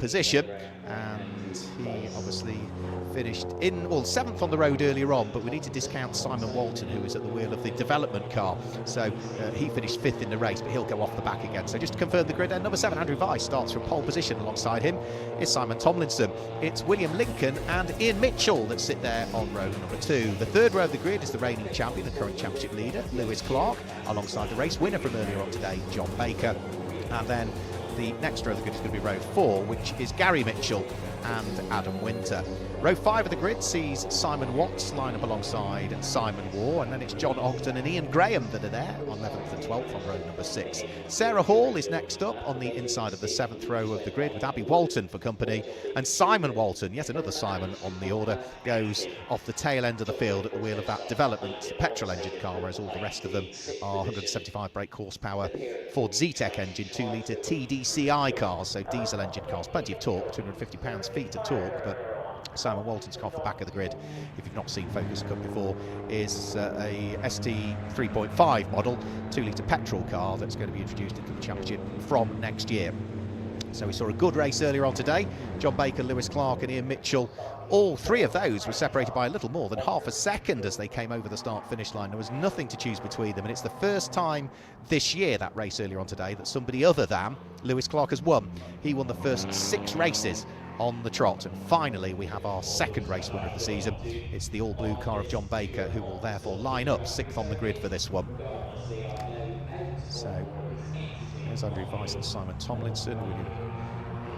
position, and he obviously finished in, well, 7th on the road earlier on, but we need to discount Simon Walton, who was at the wheel of the development car. So he finished 5th in the race, but he'll go off the back again. So just to confirm the grid, number 7, Andrew Weiss, starts from pole position. Alongside him is Simon Tomlinson. It's William Lincoln and Ian Mitchell that sit there on row number 2. The third row of the grid is the reigning champion, the current championship leader, Lewis Clark, alongside the race winner from earlier on today, John Baker. And then the next row of the grid is going to be row 4, which is Gary Mitchell and Adam Winter. Row 5 of the grid sees Simon Watts line up alongside Simon Waugh, and then it's John Ogden and Ian Graham that are there on 11th and 12th on row number 6. Sarah Hall is next up on the inside of the 7th row of the grid with Abby Walton for company, and Simon Walton, yet another Simon on the order, goes off the tail end of the field at the wheel of that development petrol engine car, whereas all the rest of them are 175 brake horsepower Ford Zetec engine 2-litre TDCI cars, so diesel engine cars, plenty of torque, 250 pounds-feet of torque, but Simon Walton's car off the back of the grid, if you've not seen Focus Cup before, is a ST 3.5 model 2-litre petrol car that's going to be introduced into the championship from next year. So we saw a good race earlier on today. John Baker, Lewis Clark and Ian Mitchell, all three of those were separated by a little more than half a second as they came over the start-finish line. There was nothing to choose between them, and it's the first time this year, that race earlier on today, that somebody other than Lewis Clark has won. He won the first 6 races on the trot, and finally we have our second race winner of the season. It's the all-blue car of John Baker, who will therefore line up 6th on the grid for this one. So there's Andrew Weiss and Simon Tomlinson. William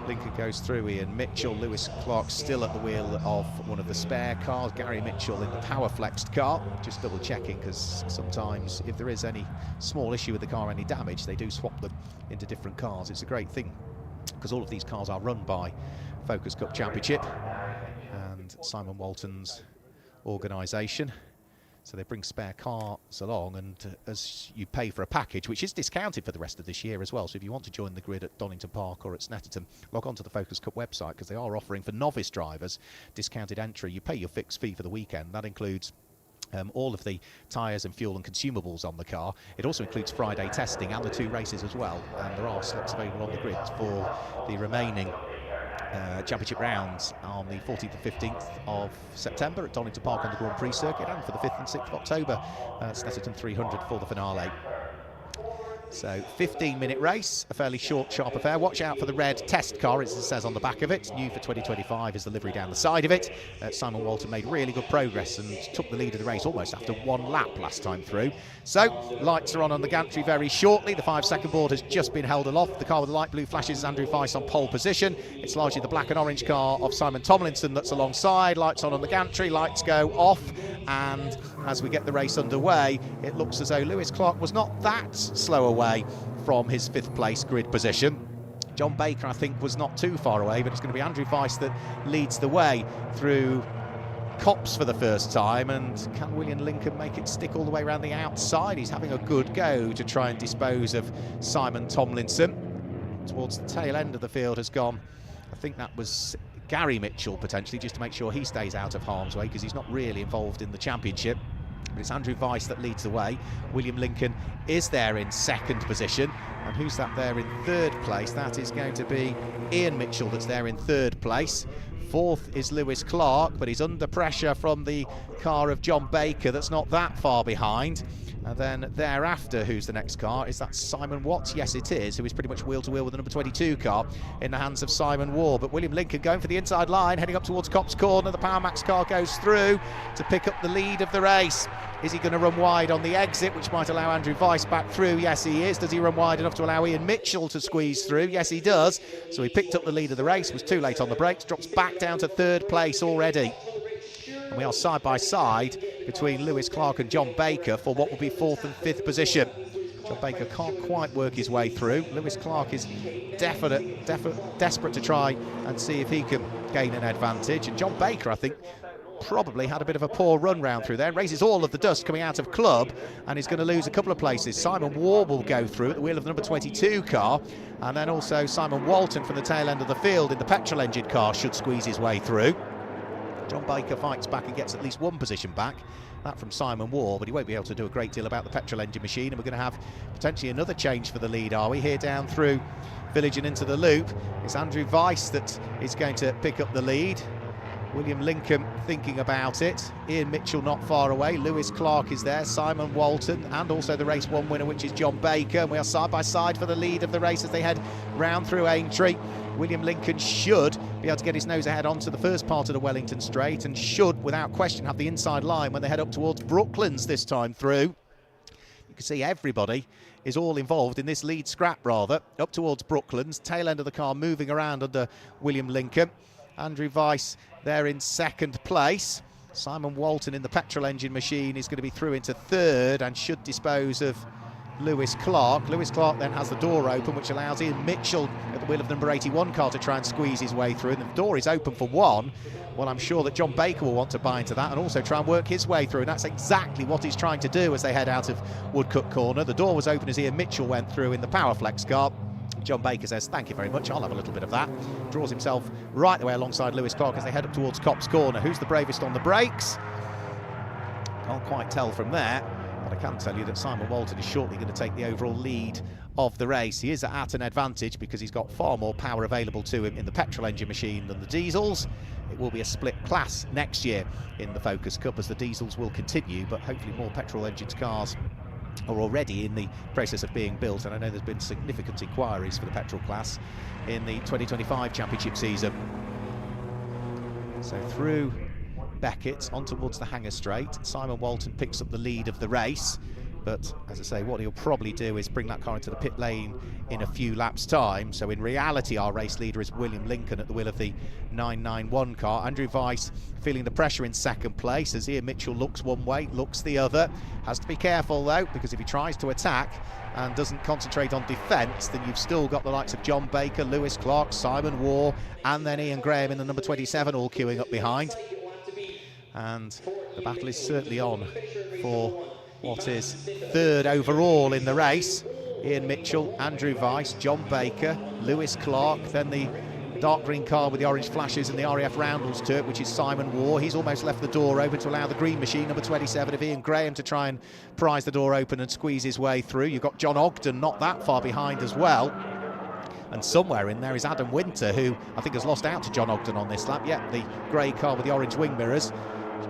Lincoln goes through, Ian Mitchell, Lewis Clark still at the wheel of one of the spare cars, Gary Mitchell in the power flexed car. Just double checking, because sometimes if there is any small issue with the car, any damage, they do swap them into different cars. It's a great thing, because all of these cars are run by Focus Cup Championship and Simon Walton's organisation, so they bring spare cars along, and as you pay for a package which is discounted for the rest of this year as well, so if you want to join the grid at Donington Park or at Snetterton, log on to the Focus Cup website, because they are offering for novice drivers discounted entry. You pay your fixed fee for the weekend. That includes all of the tyres and fuel and consumables on the car. It also includes Friday testing and the 2 races as well, and there are slots available on the grid for the remaining championship rounds on the 14th and 15th of September at Donington Park on the Grand Prix circuit, and for the 5th and 6th of October at Snetterton 300 for the finale. So 15-minute race, a fairly short, sharp affair. Watch out for the red test car, as it says on the back of it. New for 2025 is the livery down the side of it. Simon Walton made really good progress and took the lead of the race almost after 1 lap last time through. So lights are on the gantry very shortly. The 5-second board has just been held aloft. The car with the light blue flashes is Andrew Weiss on pole position. It's largely the black and orange car of Simon Tomlinson that's alongside. Lights on the gantry, lights go off, and as we get the race underway, it looks as though Lewis Clark was not that slow away from his 5th place grid position. John Baker, I think, was not too far away, but it's going to be Andrew Weiss that leads the way through Copse for the first time. And can William Lincoln make it stick all the way around the outside? He's having a good go to try and dispose of Simon Tomlinson. Towards the tail end of the field has gone, I think that was Gary Mitchell potentially, just to make sure he stays out of harm's way, because he's not really involved in the championship. But it's Andrew Weiss that leads the way. William Lincoln is there in 2nd position. And who's that there in 3rd place? That is going to be Ian Mitchell that's there in 3rd place. 4th is Lewis Clark, but he's under pressure from the car of John Baker that's not that far behind. And then thereafter, who's the next car? Is that Simon Watts? Yes, it is, who is pretty much wheel-to-wheel with the number 22 car in the hands of Simon Waugh. But William Lincoln going for the inside line, heading up towards Copse Corner. The Power Max car goes through to pick up the lead of the race. Is he going to run wide on the exit, which might allow Andrew Weiss back through? Yes, he is. Does he run wide enough to allow Ian Mitchell to squeeze through? Yes, he does. So he picked up the lead of the race, was too late on the brakes, drops back down to 3rd place already. And we are side by side between Lewis Clark and John Baker for what will be 4th and 5th position. John Baker can't quite work his way through. Lewis Clark is desperate to try and see if he can gain an advantage. And John Baker, I think, probably had a bit of a poor run round through there. Raises all of the dust coming out of club, and he's going to lose a couple of places. Simon Waugh will go through at the wheel of the number 22 car, and then also Simon Walton from the tail end of the field in the petrol engine car should squeeze his way through. John Baker fights back and gets at least 1 position back, that from Simon Waugh, but he won't be able to do a great deal about the petrol engine machine, and we're going to have potentially another change for the lead, are we? Here down through Village and into the loop, it's Andrew Weiss that is going to pick up the lead. William Lincoln thinking about it. Ian Mitchell not far away. Lewis Clark is there. Simon Walton, and also the race one winner, which is John Baker. And we are side by side for the lead of the race as they head round through Aintree. William Lincoln should be able to get his nose ahead onto the first part of the Wellington Straight, and should, without question, have the inside line when they head up towards Brooklands this time through. You can see everybody is all involved in this lead scrap, rather, up towards Brooklands. Tail end of the car moving around under William Lincoln. Andrew Weiss there in second place. Simon Walton in the petrol engine machine is going to be through into third and should dispose of Lewis Clark. Lewis Clark then has the door open, which allows Ian Mitchell at the wheel of the number 81 car to try and squeeze his way through. And the door is open for one. Well, I'm sure that John Baker will want to buy into that and also try and work his way through. And that's exactly what he's trying to do as they head out of Woodcut Corner. The door was open as Ian Mitchell went through in the Powerflex car. John Baker says, thank you very much, I'll have a little bit of that. Draws himself right the way alongside Lewis Clark as they head up towards Copse Corner. Who's the bravest on the brakes? Can't quite tell from there, but I can tell you that Simon Walton is shortly going to take the overall lead of the race. He is at an advantage because he's got far more power available to him in the petrol engine machine than the diesels. It will be a split class next year in the Focus Cup as the diesels will continue, but hopefully more petrol engines cars are already in the process of being built, and I know there's been significant inquiries for the petrol class in the 2025 championship season. So through Beckett on towards the Hanger Straight, Simon Walton picks up the lead of the race, but as I say, what he'll probably do is bring that car into the pit lane in a few laps time. So in reality, our race leader is William Lincoln at the wheel of the 991 car. Andrew Weiss feeling the pressure in second place as Ian Mitchell looks one way, looks the other. Has to be careful though, because if he tries to attack and doesn't concentrate on defence, then you've still got the likes of John Baker, Lewis Clark, Simon Waugh, and then Ian Graham in the number 27 all queuing up behind. And the battle is certainly on for what is third overall in the race. Ian Mitchell, Andrew Weiss, John Baker, Lewis Clark, then the dark green car with the orange flashes and the RAF Roundels to it, which is Simon Waugh. He's almost left the door open to allow the green machine, number 27, of Ian Graham, to try and prise the door open and squeeze his way through. You've got John Ogden not that far behind as well. And somewhere in there is Adam Winter, who I think has lost out to John Ogden on this lap. Yep, the grey car with the orange wing mirrors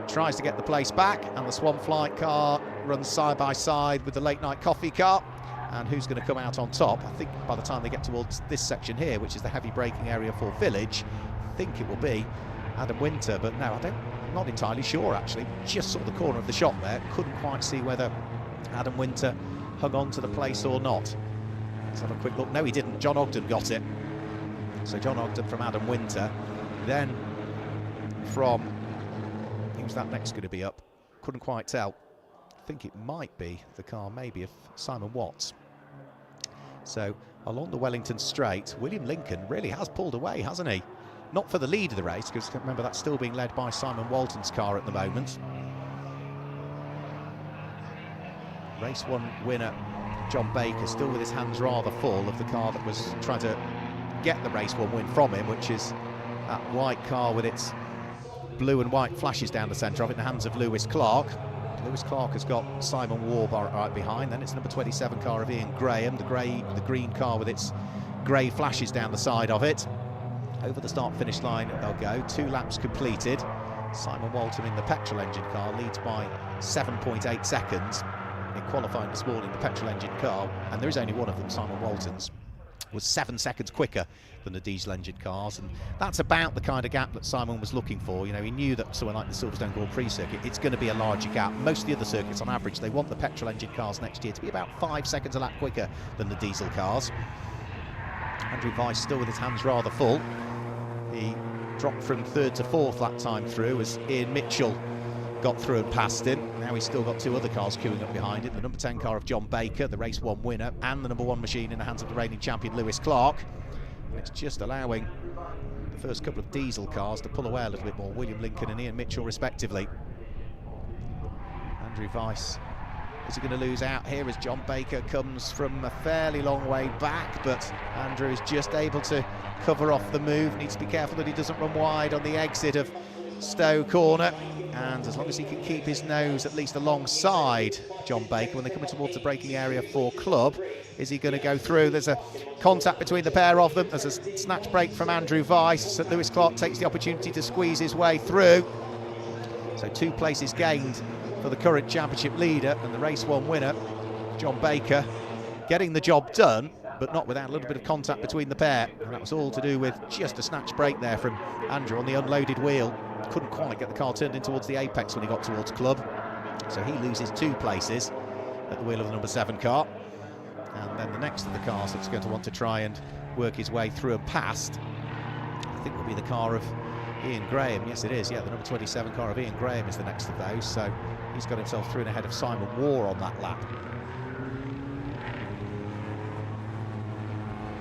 tries to get the place back, and the Swan Flight car runs side by side with the late night coffee car. And who's going to come out on top? I think by the time they get towards this section here, which is the heavy braking area for Village, I think it will be Adam Winter, but no, I'm not entirely sure actually. Just saw the corner of the shot there, couldn't quite see whether Adam Winter hung on to the place or not. Let's have a quick look. No, he didn't. John Ogden got it. So John Ogden from Adam Winter. Then from, who's that next going to be up? Couldn't quite tell. I think it might be the car maybe of Simon Watts. So along the Wellington Straight, William Lincoln really has pulled away, hasn't he? Not for the lead of the race, because remember that's still being led by Simon Walton's car at the moment. Race one winner John Baker still with his hands rather full of the car that was trying to get the race one win from him, which is that white car with its blue and white flashes down the centre of it in the hands of Lewis Clark. Lewis Clark has got Simon Waugh right behind. Then it's number 27 car of Ian Graham, the green car with its grey flashes down the side of it. Over the start-finish line they'll go. 2 laps completed. Simon Walton in the petrol engine car leads by 7.8 seconds. In qualifying this morning, the petrol engine car, and there is only one of them, Simon Walton's, was 7 seconds quicker than the diesel engine cars, and that's about the kind of gap that Simon was looking for. You know, he knew that somewhere like the Silverstone Grand Prix circuit, it's going to be a larger gap. Most of the other circuits, on average, they want the petrol engine cars next year to be about 5 seconds a lap quicker than the diesel cars. Andrew Weiss still with his hands rather full. He dropped from 3rd to 4th that time through as Ian Mitchell got through and passed him. Now he's still got 2 other cars queuing up behind him. The number 10 car of John Baker, the race 1 winner, and the number 1 machine in the hands of the reigning champion Lewis Clark. And it's just allowing the first couple of diesel cars to pull away a little bit more, William Lincoln and Ian Mitchell respectively. Andrew Weiss, is he going to lose out here as John Baker comes from a fairly long way back, but Andrew is just able to cover off the move. Needs to be careful that he doesn't run wide on the exit of Stowe corner, and as long as he can keep his nose at least alongside John Baker when they're coming towards the braking area for Club, is he going to go through? There's a contact between the pair of them. There's a snatch break from Andrew Weiss. St Lewis Clark takes the opportunity to squeeze his way through. So 2 places gained for the current championship leader, and the race 1 winner, John Baker, getting the job done, but not without a little bit of contact between the pair. And that was all to do with just a snatch break there from Andrew on the unloaded wheel. Couldn't quite get the car turned in towards the apex when he got towards Club. So he loses 2 places at the wheel of the number 7 car. And then the next of the cars that's going to want to try and work his way through and past, I think will be the car of Ian Graham. Yes, it is. Yeah, the number 27 car of Ian Graham is the next of those. So he's got himself through and ahead of Simon Waugh on that lap.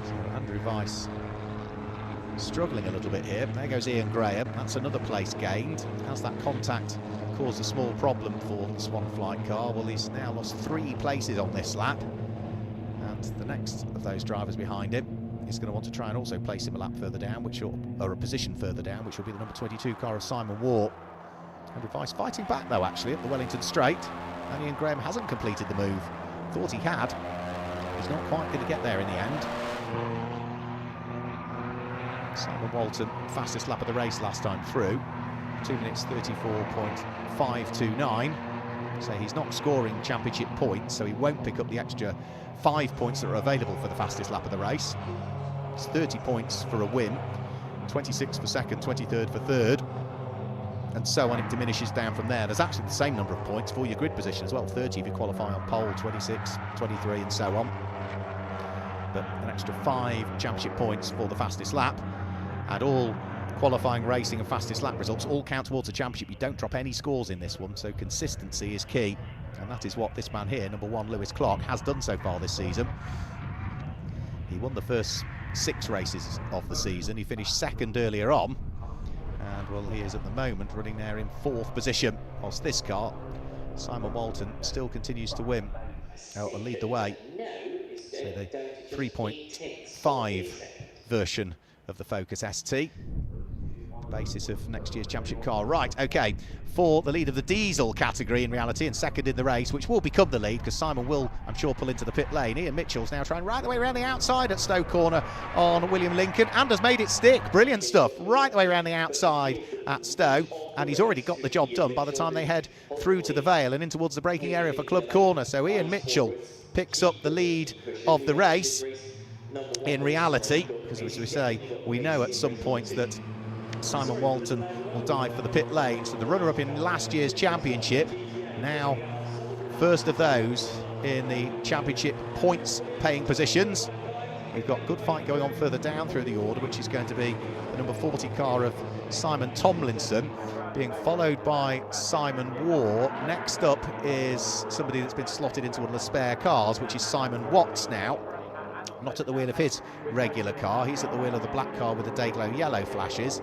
So Andrew Weiss struggling a little bit here. There goes Ian Graham. That's another place gained. Has that contact caused a small problem for the Swan Flight car? Well, he's now lost 3 places on this lap. And the next of those drivers behind him is going to want to try and also place him a lap further down, or a position further down, which will be the number 22 car of Simon Waugh. Andrew Weiss fighting back though, actually, up the Wellington Straight. And Ian Graham hasn't completed the move. Thought he had. He's not quite going to get there in the end. Simon Walton, fastest lap of the race last time through, 2 minutes 34.529. So he's not scoring championship points, so he won't pick up the extra 5 points that are available for the fastest lap of the race. It's 30 points for a win, 26 for second, 23rd for third, and so on. It diminishes down from there. There's actually the same number of points for your grid position as well, 30 if you qualify on pole, 26, 23 and so on. But an extra 5 championship points for the fastest lap, and all qualifying, racing and fastest lap results all count towards a championship. You don't drop any scores in this one, so consistency is key, and that is what this man here, number 1 Lewis Clark, has done so far this season. He won the first 6 races of the season. He finished 2nd earlier on, and well, he is at the moment running there in 4th position, whilst this car, Simon Walton, still continues to win or lead the way. So the 3.5 version of the Focus ST, the basis of next year's championship car. Right, okay, for the lead of the diesel category in reality, and 2nd in the race, which will become the lead because Simon will, I'm sure, pull into the pit lane. Ian Mitchell's now trying right the way around the outside at Stowe corner on William Lincoln, and has made it stick. Brilliant stuff, right the way around the outside at Stowe, and he's already got the job done by the time they head through to the Vale and in towards the braking area for Club Corner. So Ian Mitchell picks up the lead of the race in reality, because as we say, we know at some points that Simon Walton will dive for the pit lane. So the runner-up in last year's championship, now first of those in the championship points paying positions. We've got good fight going on further down through the order, which is going to be the number 40 car of Simon Tomlinson, being followed by Simon Waugh. Next up is somebody that's been slotted into one of the spare cars, which is Simon Watts now. Not at the wheel of his regular car, he's at the wheel of the black car with the Dayglow yellow flashes.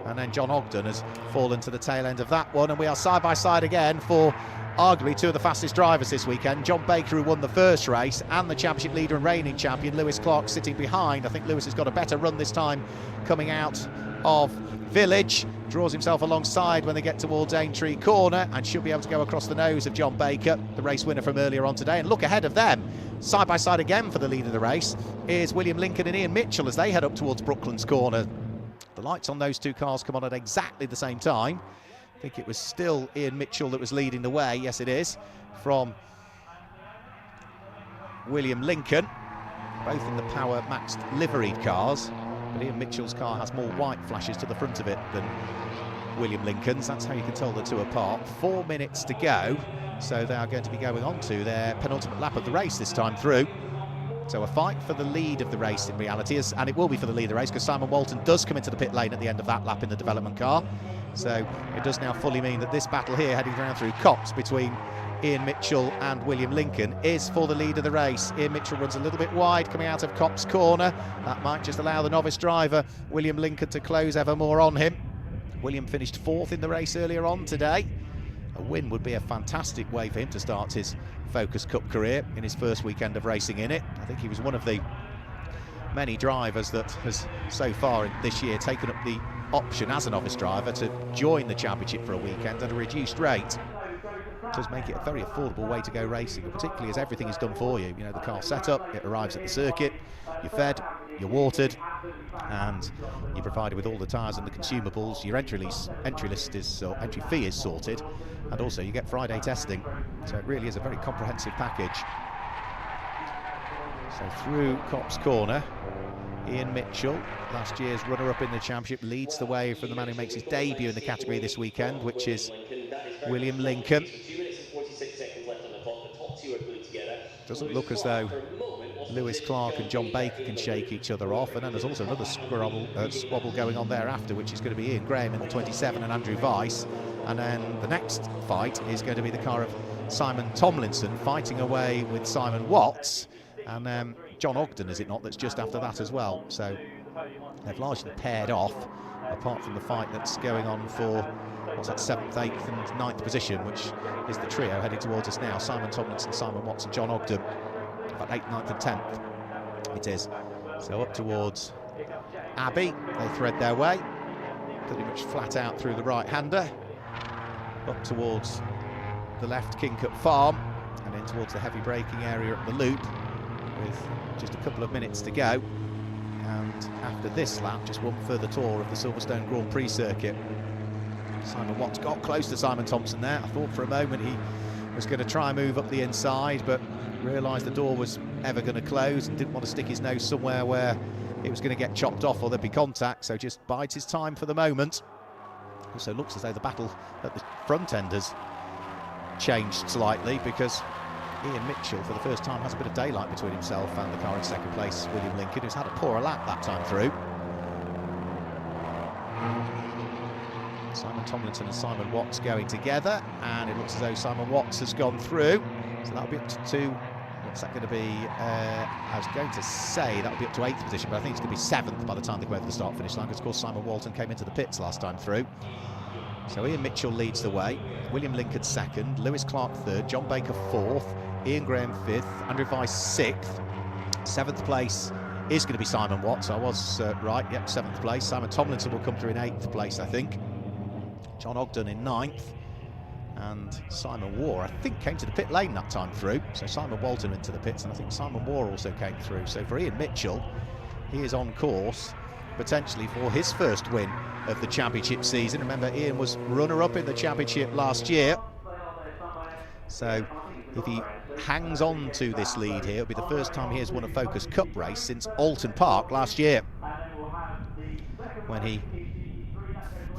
And then John Ogden has fallen to the tail end of that one, and we are side by side again for arguably 2 of the fastest drivers this weekend. John Baker, who won the first race, and the championship leader and reigning champion Lewis Clark sitting behind. I think Lewis has got a better run this time coming out of Village, draws himself alongside when they get towards Aintree Corner, and should be able to go across the nose of John Baker, the race winner from earlier on today. And look ahead of them, side by side again for the lead of the race, is William Lincoln and Ian Mitchell as they head up towards Brooklands Corner. The lights on those 2 cars come on at exactly the same time. I think it was still Ian Mitchell that was leading the way. Yes, it is, from William Lincoln, both in the Power Maxed liveried cars. But Ian Mitchell's car has more white flashes to the front of it than William Lincoln's. That's how you can tell the 2 apart. 4 minutes to go, so they are going to be going on to their penultimate lap of the race this time through. So a fight for the lead of the race in reality, and it will be for the lead of the race because Simon Walton does come into the pit lane at the end of that lap in the development car. So it does now fully mean that this battle here heading round through Copse between Ian Mitchell and William Lincoln is for the lead of the race. Ian Mitchell runs a little bit wide coming out of Copse Corner. That might just allow the novice driver William Lincoln to close ever more on him. William finished 4th in the race earlier on today. A win would be a fantastic way for him to start his Focus Cup career in his first weekend of racing in it. I think he was one of the many drivers that has so far this year taken up the option as a novice driver to join the championship for a weekend at a reduced rate. It does make it a very affordable way to go racing, and particularly as everything is done for you. You know, the car setup, it arrives at the circuit, you're fed, you're watered, and you're provided with all the tyres and the consumables. Your entry fee is sorted, and also you get Friday testing. So it really is a very comprehensive package. So through Copse Corner, Ian Mitchell, last year's runner-up in the championship, leads the way from the man who makes his debut in the category this weekend, which is William Lincoln. Doesn't look as though Lewis Clark and John Baker can shake each other off, and then there's also another squabble going on thereafter, which is going to be Ian Graham in the 27 and Andrew Weiss, and then the next fight is going to be the car of Simon Tomlinson fighting away with Simon Watts, and John Ogden, is it not, that's just after that as well. So they've largely paired off, apart from the fight that's going on for, what's that, 7th, 8th and 9th position, which is the trio heading towards us now. Simon Tomlinson, Simon Watts and John Ogden. About 8th, 9th and 10th it is. So up towards Abbey, they thread their way, pretty much flat out through the right-hander. Up towards the left Kingcup Farm, and in towards the heavy braking area at the loop, with just a couple of minutes to go. And after this lap, just one further tour of the Silverstone Grand Prix circuit. Simon Watts got close to Simon Thompson there. I thought for a moment he was going to try and move up the inside, but realised the door was ever going to close and didn't want to stick his nose somewhere where it was going to get chopped off or there'd be contact, so just bides his time for the moment. Also looks as though the battle at the front end has changed slightly, because Ian Mitchell, for the first time, has a bit of daylight between himself and the car in second place, William Lincoln, who's had a poorer lap that time through. Simon Tomlinson and Simon Watts going together, and it looks as though Simon Watts has gone through. So that'll be up to what's that going to be? I was going to say that'll be up to 8th position, but I think it's going to be 7th by the time they go over the start-finish line, because of course Simon Walton came into the pits last time through. So Ian Mitchell leads the way, William Lincoln 2nd, Lewis Clark 3rd, John Baker 4th, Ian Graham 5th, Andrew Weiss 6th. 7th place is going to be Simon Watts. I was right, yep, 7th place. Simon Tomlinson will come through in 8th place, I think. John Ogden in 9th. And Simon Waugh, I think, came to the pit lane that time through. So Simon Walton into the pits, and I think Simon Waugh also came through. So for Ian Mitchell, he is on course potentially for his first win of the championship season. Remember, Ian was runner-up in the championship last year. So if he hangs on to this lead here, it'll be the first time he has won a Focus Cup race since Alton Park last year, when he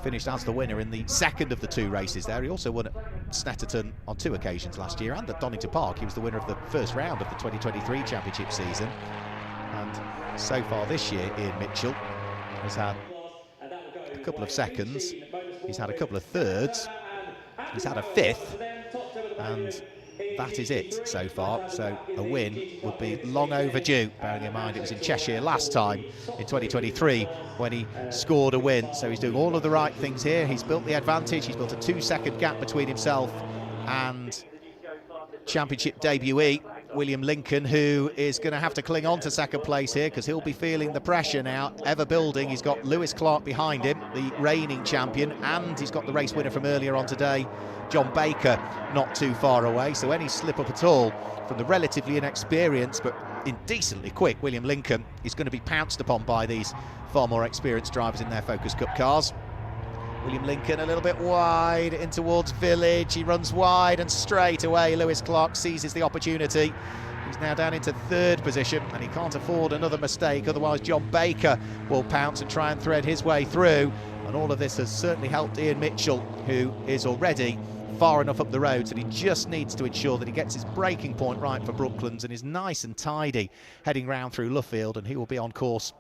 finished as the winner in the second of the 2 races there. He also won at Snetterton on 2 occasions last year, and at Donington Park he was the winner of the first round of the 2023 championship season. And so far this year, Ian Mitchell has had a couple of seconds, he's had a couple of thirds, he's had a 5th, and that is it so far. So a win would be long overdue, bearing in mind it was in Cheshire last time in 2023 when he scored a win. So he's doing all of the right things here. He's built the advantage, he's built a 2-second gap between himself and championship debutee William Lincoln, who is going to have to cling on to second place here, because he'll be feeling the pressure now, ever building. He's got Lewis Clark behind him, the reigning champion, and he's got the race winner from earlier on today, John Baker, not too far away. So any slip up at all from the relatively inexperienced but indecently quick William Lincoln is going to be pounced upon by these far more experienced drivers in their Focus Cup cars. William Lincoln a little bit wide in towards Village. He runs wide, and straight away Lewis Clark seizes the opportunity. He's now down into 3rd position, and he can't afford another mistake, otherwise John Baker will pounce and try and thread his way through. And all of this has certainly helped Ian Mitchell, who is already far enough up the road that he just needs to ensure that he gets his braking point right for Brooklands and is nice and tidy heading round through Luffield, and he will be on course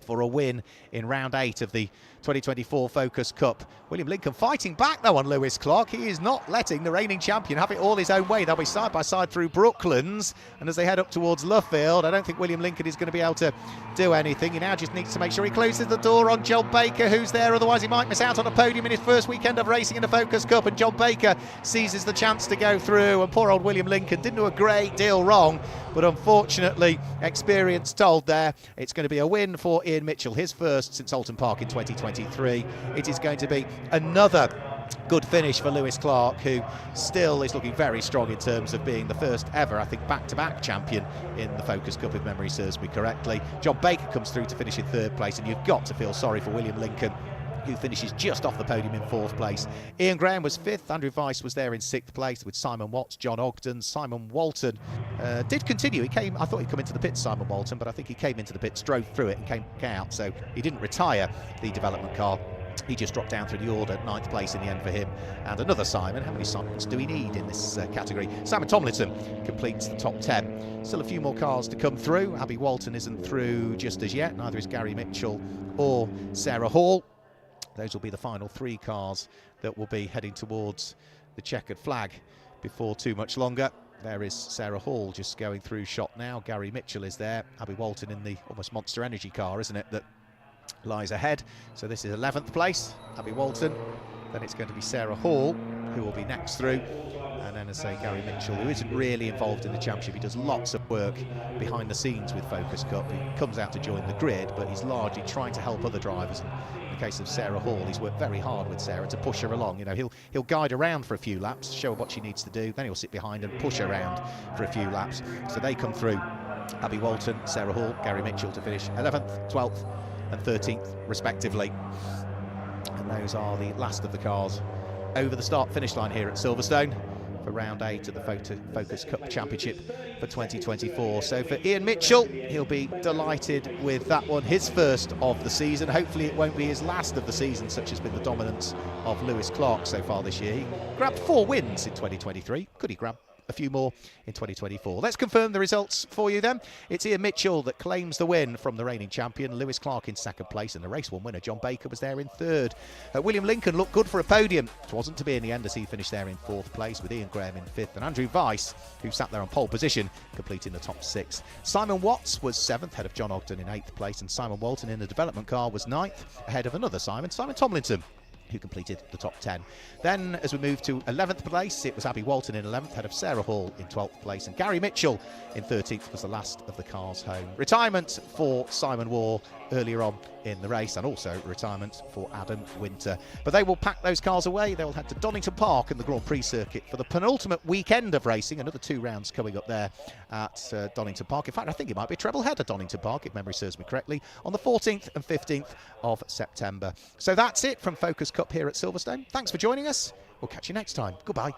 for a win in round 8 of the 2024 Focus Cup. William Lincoln fighting back though on Lewis Clark. He is not letting the reigning champion have it all his own way. They'll be side by side through Brooklands, and as they head up towards Luffield, I don't think William Lincoln is going to be able to do anything. He now just needs to make sure he closes the door on John Baker, who's there, otherwise he might miss out on a podium in his first weekend of racing in the Focus Cup. And John Baker seizes the chance to go through, and poor old William Lincoln didn't do a great deal wrong, but unfortunately experience told there. It's going to be a win for Ian Mitchell, his first since Alton Park in 2023. It is going to be another good finish for Lewis Clark, who still is looking very strong in terms of being the first ever, I think, back-to-back champion in the Focus Cup, if memory serves me correctly. John Baker comes through to finish in third place, and you've got to feel sorry for William Lincoln, who finishes just off the podium in fourth place. Ian Graham was fifth, Andrew Weiss was there in sixth place with Simon Watts, John Ogden. Simon Walton did continue. He came, I thought he'd come into the pits, Simon Walton, but I think he came into the pits, drove through it and came back out, so he didn't retire the development car. He just dropped down through the order, ninth place in the end for him. And another Simon. How many Simons do we need in this category? Simon Tomlinson completes the top 10. Still a few more cars to come through. Abby Walton isn't through just as yet. Neither is Gary Mitchell or Sarah Hall. Those will be the final three cars that will be heading towards the checkered flag before too much longer. There is Sarah Hall just going through shot now. Gary Mitchell is there. Abby Walton in the almost Monster Energy car, isn't it, that lies ahead. So this is 11th place, Abby Walton. Then it's going to be Sarah Hall, who will be next through. And then, as I say, Gary Mitchell, who isn't really involved in the championship. He does lots of work behind the scenes with Focus Cup. He comes out to join the grid, but he's largely trying to help other drivers. And in the case of Sarah Hall, he's worked very hard with Sarah to push her along. You know, he'll guide around for a few laps, show her what she needs to do, then he'll sit behind and push her around for a few laps. So they come through, Abby Walton, Sarah Hall, Gary Mitchell to finish 11th, 12th and 13th respectively. And those are the last of the cars over the start-finish line here at Silverstone for round 8 of the Focus Cup Championship for 2024. So for Ian Mitchell, he'll be delighted with that one, his first of the season. Hopefully it won't be his last of the season, such has been the dominance of Lewis Clark so far this year. He grabbed 4 wins in 2023. Could he grab a few more in 2024? Let's confirm the results for you then. It's Ian Mitchell that claims the win from the reigning champion, Lewis Clark in second place, and the race 1 winner John Baker was there in third. William Lincoln looked good for a podium. It wasn't to be in the end, as he finished there in fourth place with Ian Graham in fifth, and Andrew Weiss, who sat there on pole position, completing the top 6. Simon Watts was 7th, ahead of John Ogden in 8th place, and Simon Walton in the development car was 9th, ahead of another Simon Tomlinson, who completed the top 10. Then, as we move to 11th place, it was Abby Walton in 11th, ahead of Sarah Hall in 12th place, and Gary Mitchell in 13th was the last of the cars home. Retirement for Simon Wall earlier on in the race, and also retirement for Adam Winter. But they will pack those cars away. They will head to Donington Park in the Grand Prix circuit for the penultimate weekend of racing. Another 2 rounds coming up there at Donington Park. In fact, I think it might be a treble head at Donington Park, if memory serves me correctly, on the 14th and 15th of September. So that's it from Focus Cup here at Silverstone. Thanks for joining us. We'll catch you next time. Goodbye.